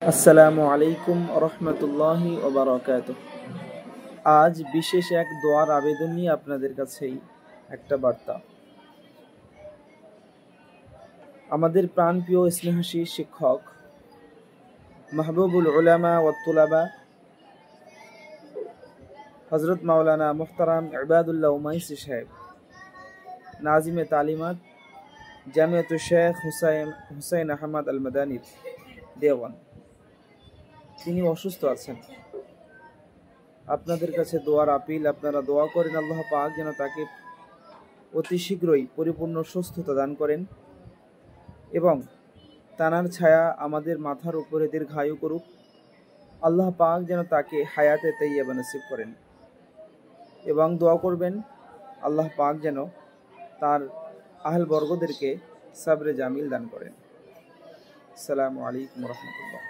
আসসালামু আলাইকুম রহমতুল্লাহি ওয়া বারাকাতুহু। আজ বিশেষ এক দোয়ার আবেদন নিয়ে আপনাদের কাছেই একটা বার্তা। আমাদের প্রাণপ্রিয় স্নেহশীল শিক্ষক মাহবুবুল উলামা ওয়া তুলাবা হযরত মাওলানা মুহতারাম ইবাদুল্লাহ উমাইসি সাহেব, নাজিমে তালিমাত জামিয়াতুশ শেখ হুসাইন আহমদ আল মাদানী দেওয়ান, তিনি অসুস্থ আছেন। আপনাদের কাছে দোয়ার আপিল, আপনারা দোয়া করেন আল্লাহ পাক যেন তাকে অতি শীঘ্রই পরিপূর্ণ সুস্থতা দান করেন এবং তানার ছায়া আমাদের মাথার উপরে দীর্ঘায়ু করুক। আল্লাহ পাক যেন তাকে হায়াতে তাইয়্যিবা নসিব করেন এবং দোয়া করবেন আল্লাহ পাক যেন তার আহল বর্গদেরকে সাবরে জামিল দান করেন। আসসালামু আলাইকুম রহমতুল্লাহ।